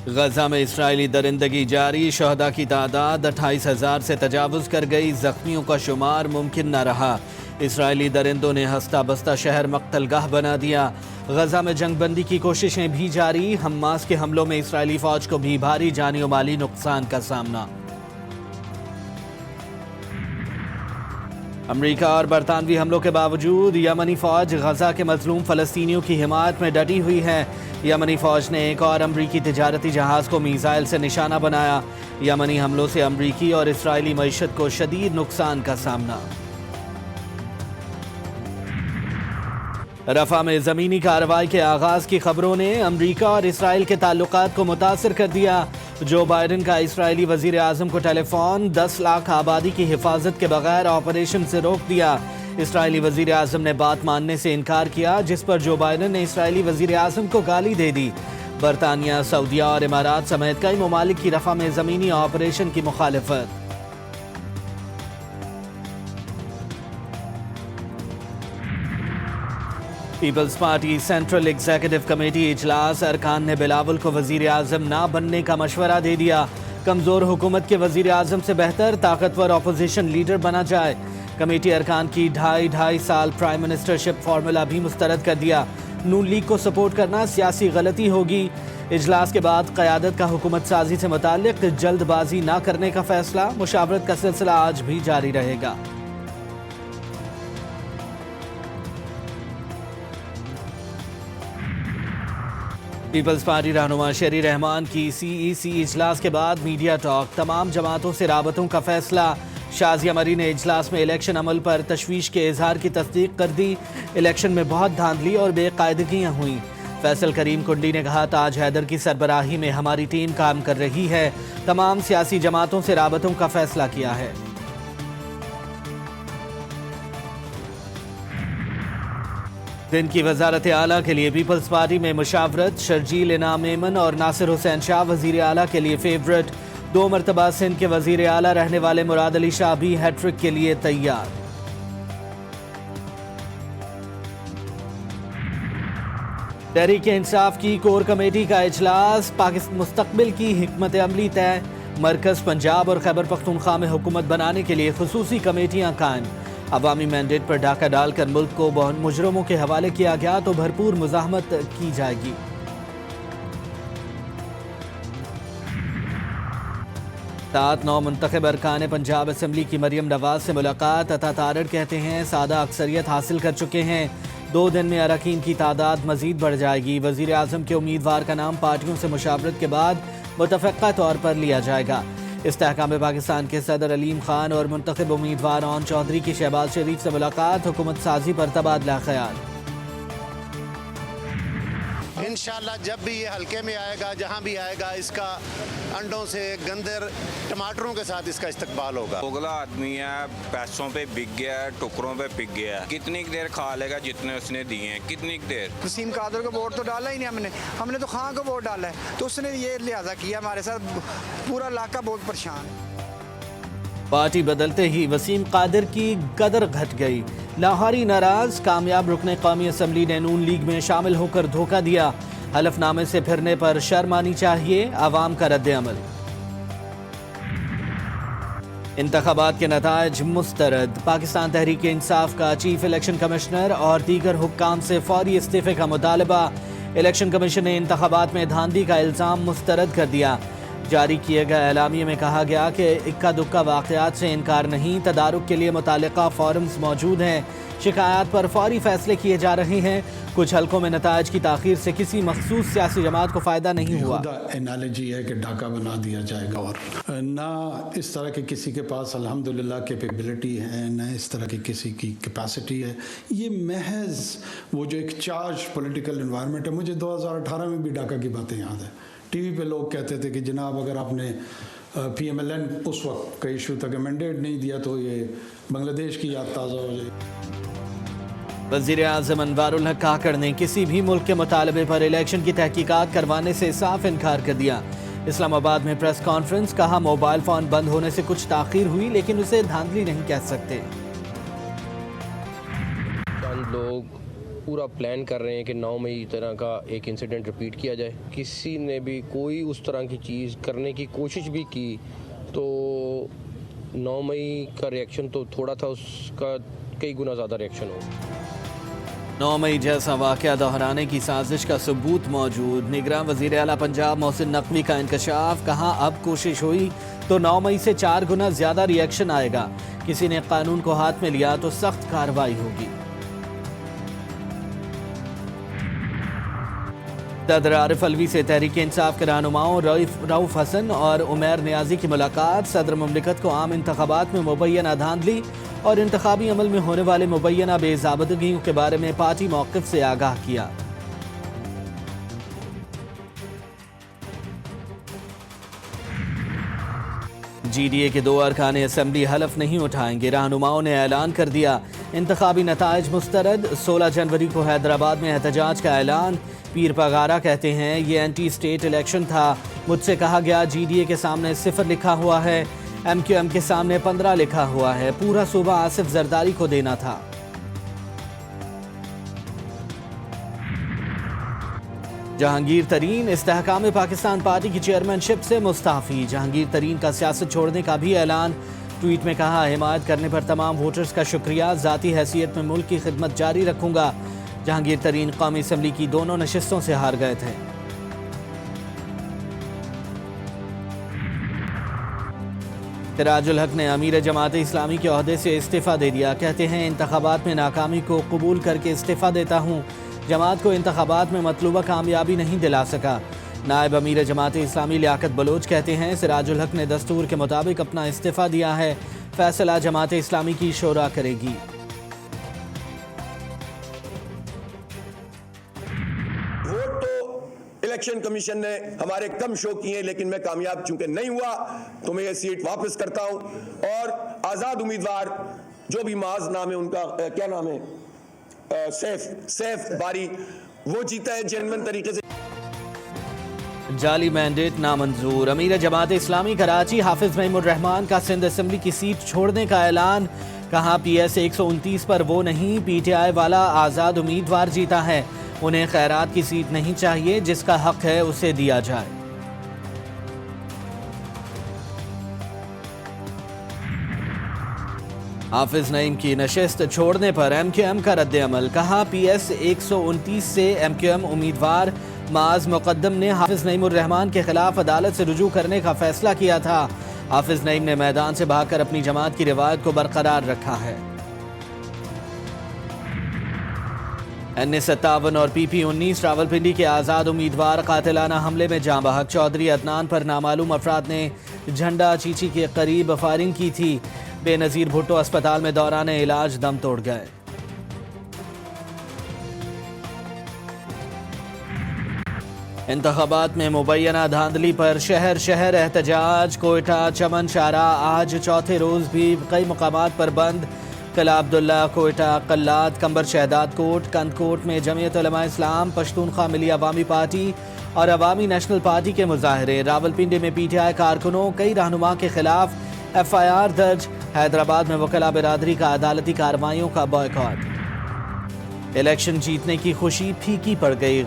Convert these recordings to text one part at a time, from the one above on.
غزہ میں اسرائیلی درندگی جاری، شہداء کی تعداد 28,000 سے تجاوز کر گئی، زخمیوں کا شمار ممکن نہ رہا۔ اسرائیلی درندوں نے ہستہ بستہ شہر مقتل گاہ بنا دیا۔ غزہ میں جنگ بندی کی کوششیں بھی جاری، حماس کے حملوں میں اسرائیلی فوج کو بھی بھاری جانی و مالی نقصان کا سامنا۔ امریکہ اور برطانوی حملوں کے باوجود یمنی فوج غزہ کے مظلوم فلسطینیوں کی حمایت میں ڈٹی ہوئی ہے۔ یمنی فوج نے ایک اور امریکی تجارتی جہاز کو میزائل سے نشانہ بنایا۔ یمنی حملوں سے امریکی اور اسرائیلی معیشت کو شدید نقصان کا سامنا۔ رفح میں زمینی کارروائی کے آغاز کی خبروں نے امریکہ اور اسرائیل کے تعلقات کو متاثر کر دیا۔ جو بائیڈن کا اسرائیلی وزیر اعظم کو ٹیلی فون 10 لاکھ آبادی کی حفاظت کے بغیر آپریشن سے روک دیا۔ اسرائیلی وزیر اعظم نے بات ماننے سے انکار کیا، جس پر جو بائیڈن نے اسرائیلی وزیر اعظم کو گالی دے دی۔ برطانیہ، سعودیہ اور امارات سمیت کئی ممالک کی رفح میں زمینی آپریشن کی مخالفت۔ Peoples Party central executive committee اجلاس، ارکان نے بلاول کو وزیر اعظم نہ بننے کا مشورہ دے دیا۔ کمزور حکومت کے وزیر اعظم سے بہتر طاقتور اپوزیشن لیڈر بنا جائے۔ کمیٹی ارکان کی ڈھائی سال پرائم منسٹر شپ فارمولا بھی مسترد کر دیا۔ نون لیگ کو سپورٹ کرنا سیاسی غلطی ہوگی۔ اجلاس کے بعد قیادت کا حکومت سازی سے متعلق جلد بازی نہ کرنے کا فیصلہ، مشاورت کا سلسلہ آج بھی جاری رہے گا۔ پیپلز پارٹی رہنما شیری رحمان کی CEC اجلاس کے بعد میڈیا ٹاک، تمام جماعتوں سے رابطوں کا فیصلہ۔ شازیہ مری نے اجلاس میں الیکشن عمل پر تشویش کے اظہار کی تصدیق کر دی۔ الیکشن میں بہت دھاندلی اور بے قاعدگیاں ہوئیں۔ فیصل کریم کنڈی نے کہا، تاج حیدر کی سربراہی میں ہماری ٹیم کام کر رہی ہے، تمام سیاسی جماعتوں سے رابطوں کا فیصلہ کیا ہے۔ دن کی وزارت اعلیٰ کے لیے پیپلز پارٹی میں مشاورت، شرجیل انعام ایمن اور ناصر حسین شاہ وزیر اعلیٰ کے لیے فیورٹ۔ 2 مرتبہ سندھ کے وزیر اعلیٰ رہنے والے مراد علی شاہ بھی ہیٹ ٹرک کے لیے تیار۔ تحریک انصاف کی کور کمیٹی کا اجلاس، مستقبل کی حکمت عملی طے، مرکز پنجاب اور خیبر پختونخوا میں حکومت بنانے کے لیے خصوصی کمیٹیاں قائم۔ عوامی مینڈیٹ پر ڈاکہ ڈال کر ملک کو مجرموں کے حوالے کیا گیا تو بھرپور مزاحمت کی جائے گی۔ 7-9 منتخب ارکان پنجاب اسمبلی کی مریم نواز سے ملاقات، عطا تارڑ کہتے ہیں سادہ اکثریت حاصل کر چکے ہیں، 2 دن میں اراکین کی تعداد مزید بڑھ جائے گی۔ وزیر اعظم کے امیدوار کا نام پارٹیوں سے مشاورت کے بعد متفقہ طور پر لیا جائے گا۔ استحکام پاکستان کے صدر علیم خان اور منتخب امیدوار اون چودھری کی شہباز شریف سے ملاقات، حکومت سازی پر تبادلہ خیال۔ انشاءاللہ جب بھی یہ حلقے میں آئے گا، جہاں بھی آئے گا، اس کا انڈوں سے گندر ٹماٹروں کے ساتھ اس کا استقبال ہوگا۔ اگلا آدمی ہے، پیسوں پہ بک گیا ہے، ٹکروں پہ بک گیا ہے، کتنی دیر کھا لے گا جتنے اس نے دیے ہیں، کتنی دیر۔ وسیم قادر کو ووٹ تو ڈالا ہی نہیں ہم نے تو خان کو ووٹ ڈالا ہے، تو اس نے یہ لحاظہ کیا ہمارے ساتھ، پورا علاقہ بہت پریشان ہے۔ پارٹی بدلتے ہی وسیم قادر کی قدر گھٹ گئی، لاہوری ناراض، کامیاب رکن قومی اسمبلی نے نون لیگ میں شامل ہو کر دھوکہ دیا، حلف نامے سے پھرنے پر شرم آنی چاہیے، عوام کا رد عمل۔ انتخابات کے نتائج مسترد، پاکستان تحریک انصاف کا چیف الیکشن کمشنر اور دیگر حکام سے فوری استعفے کا مطالبہ، الیکشن کمیشن نے انتخابات میں دھاندلی کا الزام مسترد کر دیا۔ جاری کیے گئے اعلامیے میں کہا گیا کہ اکا دکا واقعات سے انکار نہیں، تدارک کے لیے متعلقہ فورمز موجود ہیں، شکایات پر فوری فیصلے کیے جا رہے ہیں، کچھ حلقوں میں نتائج کی تاخیر سے کسی مخصوص سیاسی جماعت کو فائدہ نہیں ہوا۔ انالوجی ہے کہ ڈاکہ بنا دیا جائے گا، اور نہ اس طرح کے کسی کے پاس الحمدللہ کیپیبلٹی ہے، نہ اس طرح کی کسی کی کیپیسٹی ہے۔ یہ محض وہ جو ایک چارج پولیٹیکل انوائرمنٹ ہے۔ مجھے 2018 میں بھی ڈاکہ کی باتیں یاد ہیں، ٹی وی پہ لوگ کہتے تھے کہ جناب اگر آپ نے PMLN اس وقت کا ایشو تھا کہ مینڈیٹ نہیں دیا تو یہ بنگلہ دیش کی یاد تازہ ہو جائے۔ وزیر اعظم انوار الحق کاکڑ نے کسی بھی ملک کے مطالبے پر الیکشن کی تحقیقات کروانے سے صاف انکار کر دیا۔ اسلام آباد میں پریس کانفرنس، کہا موبائل فون بند ہونے سے کچھ تاخیر ہوئی لیکن اسے دھاندلی نہیں کہہ سکتے۔ چند لوگ پورا پلان کر رہے ہیں کہ 9 مئی طرح کا ایک انسیڈنٹ رپیٹ کیا جائے. کسی نے بھی کوئی اس طرح کی چیز کرنے کی کوشش بھی کی تو 9 مئی کا ریئیکشن تو تھوڑا تھا، اس کا کئی گنا زیادہ ریئیکشن ہو. 9 مئی جیسا واقعہ دہرانے کی سازش کا ثبوت موجود. نگراں وزیر اعلیٰ پنجاب محسن نقوی کا انکشاف. کہاں اب کوشش ہوئی تو 9 مئی سے 4 گنا زیادہ ریئیکشن آئے گا. کسی نے قانون کو ہاتھ میں لیا تو سخت کارروائی ہوگی. صدر عارف الوی سے تحریک انصاف کے رہنماؤں رؤف حسن اور عمیر نیازی کی ملاقات. صدر مملکت کو عام انتخابات میں مبینہ دھاندلی اور انتخابی عمل میں ہونے والے مبینہ بے ضابطگیوں کے بارے میں پارٹی موقف سے آگاہ کیا. جی ڈی اے کے 2 ارکان اسمبلی حلف نہیں اٹھائیں گے. رہنماؤں نے اعلان کر دیا انتخابی نتائج مسترد. 16 جنوری کو حیدرآباد میں احتجاج کا اعلان. پیر پگارا کہتے ہیں یہ اینٹی اسٹیٹ الیکشن تھا. مجھ سے کہا گیا جی ڈی اے کے سامنے 0 لکھا ہوا ہے، ایم کیو ایم کے سامنے 15 لکھا ہوا ہے. پورا صوبہ آصف زرداری کو دینا تھا. جہانگیر ترین استحکام پاکستان پارٹی کی چیئرمین شپ سے مستعفی. جہانگیر ترین کا سیاست چھوڑنے کا بھی اعلان. ٹویٹ میں کہا حمایت کرنے پر تمام ووٹرز کا شکریہ. ذاتی حیثیت میں ملک کی خدمت جاری رکھوں گا. جہانگیر ترین قومی اسمبلی کی دونوں نشستوں سے ہار گئے تھے. سراج الحق نے امیر جماعت اسلامی کے عہدے سے استعفیٰ دے دیا. کہتے ہیں انتخابات میں ناکامی کو قبول کر کے استعفیٰ دیتا ہوں. جماعت کو انتخابات میں مطلوبہ کامیابی نہیں دلا سکا. نائب امیر جماعت اسلامی لیاقت بلوچ کہتے ہیں سراج الحق نے دستور کے مطابق اپنا استعفیٰ دیا ہے. فیصلہ جماعت اسلامی کی شورا کرے گی. الیکشن کمیشن نے ہمارے کم شو کیے لیکن میں کامیاب چونکہ نہیں ہوا تو میں یہ سیٹ واپس کرتا ہوں. اور آزاد امیدوار جو بھی معاذ نام ہے ان کا کیا نام ہے سیف باری وہ جیتا ہے جینوئن طریقے سے. جعلی مینڈیٹ نامنظور. امیر جماعت اسلامی کراچی حافظ نعیم الرحمان کا سندھ اسمبلی کی سیٹ چھوڑنے کا اعلان. کہا پی ایس 129 پر وہ نہیں، پی ٹی آئی والا آزاد امیدوار جیتا ہے. انہیں خیرات کی سیٹ نہیں چاہیے، جس کا حق ہے اسے دیا جائے. حافظ نعیم کی نشست چھوڑنے پر ایم کیو ایم کا رد عمل. کہا پی ایس 129 سے ایم کیو ایم امیدوار معاذ مقدم نے حافظ نعیم الرحمان کے خلاف عدالت سے رجوع کرنے کا فیصلہ کیا تھا. حافظ نعیم نے میدان سے بھاگ کر اپنی جماعت کی روایت کو برقرار رکھا ہے. این 57 اور پی پی 19 راولپنڈی کے آزاد امیدوار قاتلانہ حملے میں جاں بحق. چودھری عدنان پر نامعلوم افراد نے جھنڈا چیچی کے قریب فائرنگ کی تھی. بے نظیر بھٹو اسپتال میں دوران علاج دم توڑ گئے. انتخابات میں مبینہ دھاندلی پر شہر شہر احتجاج. کوئٹہ چمن شاہراہ آج چوتھے روز بھی کئی مقامات پر بند. قلعہ عبداللہ، کوئٹہ، قلات، کمبر شہداد کوٹ، کند کوٹ میں جمعیت علماء اسلام، پشتونخوا ملی عوامی پارٹی اور عوامی نیشنل پارٹی کے مظاہرے. راولپنڈی میں پی ٹی آئی کارکنوں کئی رہنما کے خلاف ایف آئی آر درج. حیدرآباد میں وکلاء برادری کا عدالتی کارروائیوں کا بائیکاٹ. الیکشن جیتنے کی خوشی پھیکی پڑ گئی.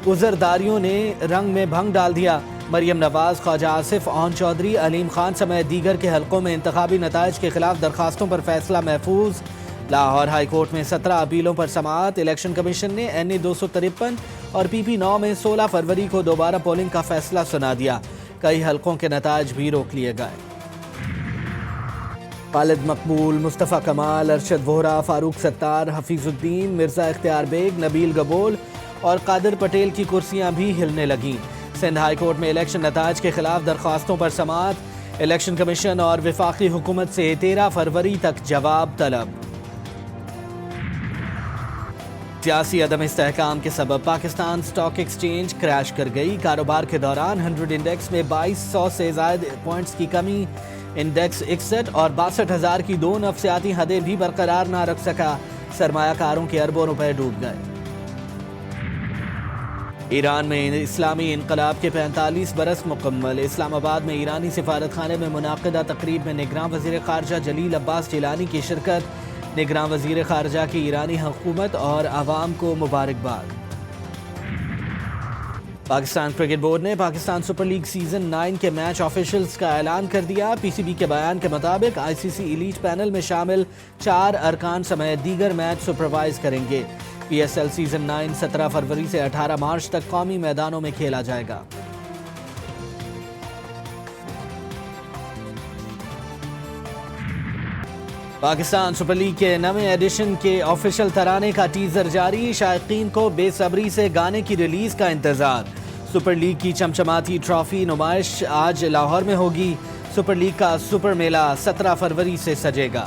عذرداریوں نے رنگ میں بھنگ ڈال دیا. مریم نواز، خواجہ آصف، اون چودھری، علیم خان سمیت دیگر کے حلقوں میں انتخابی نتائج کے خلاف درخواستوں پر فیصلہ محفوظ. لاہور ہائی کورٹ میں 17 اپیلوں پر سماعت. الیکشن کمیشن نے این اے 253 اور پی پی 9 میں 16 فروری کو دوبارہ پولنگ کا فیصلہ سنا دیا. کئی حلقوں کے نتائج بھی روک لیے گئے. خالد مقبول، مصطفیٰ کمال، ارشد وہرا، فاروق ستار، حفیظ الدین، مرزا اختیار بیگ، نبیل گبول اور قادر پٹیل کی کرسیاں بھی ہلنے لگیں. سندھ ہائی کورٹ میں الیکشن نتائج کے خلاف درخواستوں پر سماعت. الیکشن کمیشن اور وفاقی حکومت سے 13 فروری تک جواب طلب. سیاسی عدم استحکام کے سبب پاکستان سٹاک ایکسچینج کریش کر گئی. کاروبار کے دوران 100 انڈیکس میں 2200 سے زائد پوائنٹس کی کمی. انڈیکس 61 اور 62,000 کی 2 نفسیاتی حدیں بھی برقرار نہ رکھ سکا. سرمایہ کاروں کے اربوں روپے ڈوب گئے. ایران میں اسلامی انقلاب کے 45 برس مکمل. اسلام آباد میں ایرانی سفارت خانے میں منعقدہ تقریب میں نگراں وزیر خارجہ جلیل عباس جیلانی کی شرکت. نگراں وزیر خارجہ کی ایرانی حکومت اور عوام کو مبارکباد۔ پاکستان کرکٹ بورڈ نے پاکستان سپر لیگ سیزن 9 کے میچ آفیشلز کا اعلان کر دیا۔ پی سی بی کے بیان کے مطابق آئی سی سی ایلیٹ پینل میں شامل 4 ارکان سمیت دیگر میچ سپروائز کریں گے۔ پی ایس ایل سیزن 9 17 فروری سے 18 مارچ تک قومی میدانوں میں کھیلا جائے گا۔ پاکستان سپر لیگ کے نویں ایڈیشن کے آفیشل ترانے کا ٹیزر جاری، شائقین کو بے صبری سے گانے کی ریلیز کا انتظار۔ سپر لیگ کی چمچماتی ٹرافی نمائش آج لاہور میں ہوگی۔ سپر لیگ کا سپر میلہ 17 فروری سے سجے گا۔